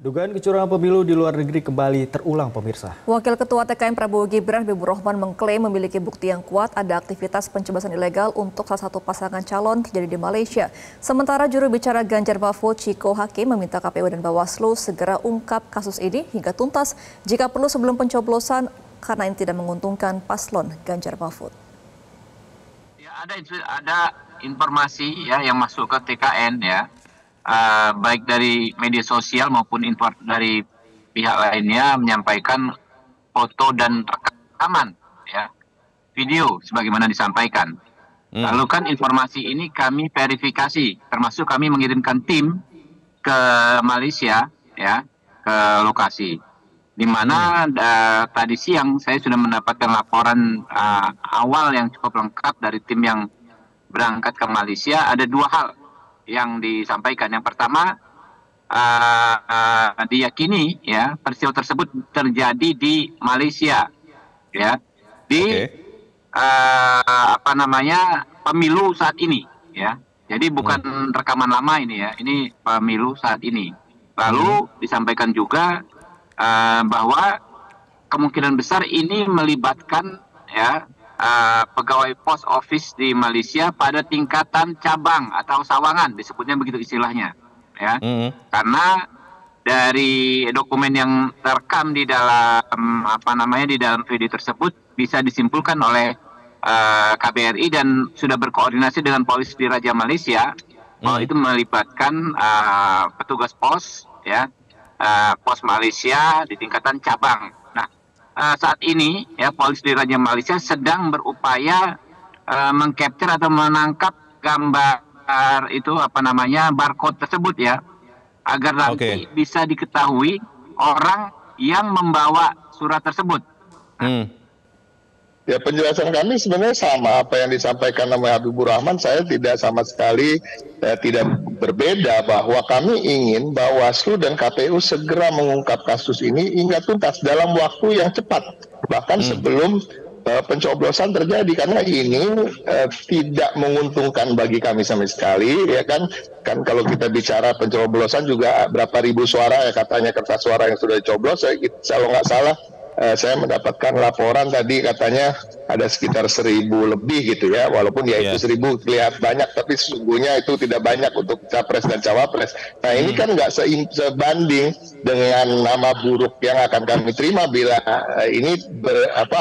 Dugaan kecurangan pemilu di luar negeri kembali terulang, pemirsa. Wakil Ketua TKN Prabowo Gibran Habibur Rahman mengklaim memiliki bukti yang kuat ada aktivitas pencoblosan ilegal untuk salah satu pasangan calon terjadi di Malaysia. Sementara juru bicara Ganjar Mahfud Chiko Hakim meminta KPU dan Bawaslu segera ungkap kasus ini hingga tuntas jika perlu sebelum pencoblosan karena ini tidak menguntungkan paslon Ganjar Mahfud. Ya, ada informasi ya yang masuk ke TKN ya. Baik dari media sosial maupun dari pihak lainnya menyampaikan foto dan rekaman ya video sebagaimana disampaikan. Lalu kan informasi ini kami verifikasi, termasuk kami mengirimkan tim ke Malaysia ya, ke lokasi di mana tadi siang saya sudah mendapatkan laporan awal yang cukup lengkap dari tim yang berangkat ke Malaysia. Ada dua hal yang disampaikan. Yang pertama, diyakini ya peristiwa tersebut terjadi di Malaysia ya, di pemilu saat ini ya. Jadi bukan rekaman lama ini ya, ini pemilu saat ini. Lalu disampaikan juga bahwa kemungkinan besar ini melibatkan ya pegawai post office di Malaysia pada tingkatan cabang atau sawangan, disebutnya begitu istilahnya ya. Karena dari dokumen yang terekam di dalam di dalam video tersebut bisa disimpulkan oleh KBRI dan sudah berkoordinasi dengan polisi di Raja Malaysia bahwa itu melibatkan petugas pos ya, pos Malaysia di tingkatan cabang. Saat ini ya polisi di Raja Malaysia sedang berupaya mengcapture atau menangkap gambar itu barcode tersebut ya, agar nanti bisa diketahui orang yang membawa surat tersebut. Ya, penjelasan kami sebenarnya sama apa yang disampaikan oleh Habibur Rahman. Saya tidak sama sekali tidak berbeda, bahwa kami ingin Bawaslu dan KPU segera mengungkap kasus ini hingga tuntas dalam waktu yang cepat, bahkan sebelum pencoblosan terjadi, karena ini tidak menguntungkan bagi kami sama sekali ya kan kalau kita bicara pencoblosan juga berapa ribu suara ya katanya, kertas suara yang sudah dicoblos. Kalau nggak salah saya mendapatkan laporan tadi katanya ada sekitar 1.000 lebih gitu ya, walaupun ya itu 1.000 terlihat banyak, tapi sesungguhnya itu tidak banyak untuk capres dan cawapres. Nah ini kan nggak sebanding dengan nama buruk yang akan kami terima bila ini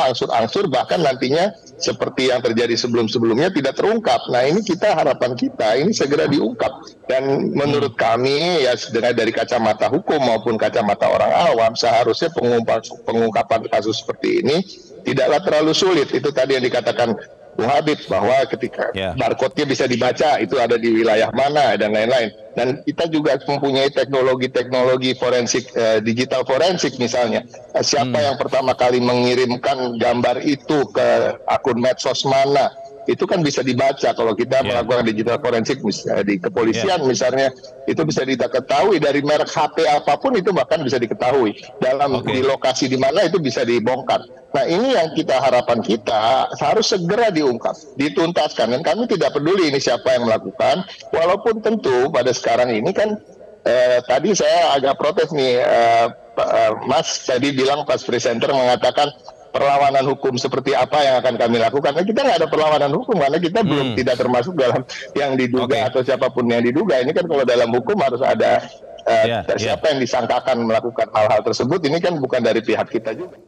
angsur-angsur, bahkan nantinya seperti yang terjadi sebelum-sebelumnya tidak terungkap. Nah ini harapan kita ini segera diungkap, dan menurut kami ya dari kacamata hukum maupun kacamata orang awam seharusnya pengungkapan kasus seperti ini tidaklah terlalu sulit. Itu tadi yang dikatakan Bung Habib, bahwa ketika barcode-nya bisa dibaca itu ada di wilayah mana dan lain-lain. Dan kita juga mempunyai teknologi forensik, digital forensik misalnya. Siapa yang pertama kali mengirimkan gambar itu ke akun medsos mana, itu kan bisa dibaca. Kalau kita melakukan digital forensik di kepolisian misalnya, itu bisa diketahui dari merek HP apapun, itu bahkan bisa diketahui di lokasi di mana itu bisa dibongkar. Nah ini yang harapan kita harus segera diungkap, dituntaskan, dan kami tidak peduli ini siapa yang melakukan, walaupun tentu pada sekarang ini kan tadi saya agak protes nih, Mas tadi bilang pas presenter mengatakan perlawanan hukum seperti apa yang akan kami lakukan. Nah, kita nggak ada perlawanan hukum karena kita belum tidak termasuk dalam yang diduga atau siapapun yang diduga. Ini kan kalau dalam hukum harus ada siapa yang disangkakan melakukan hal-hal tersebut. Ini kan bukan dari pihak kita juga.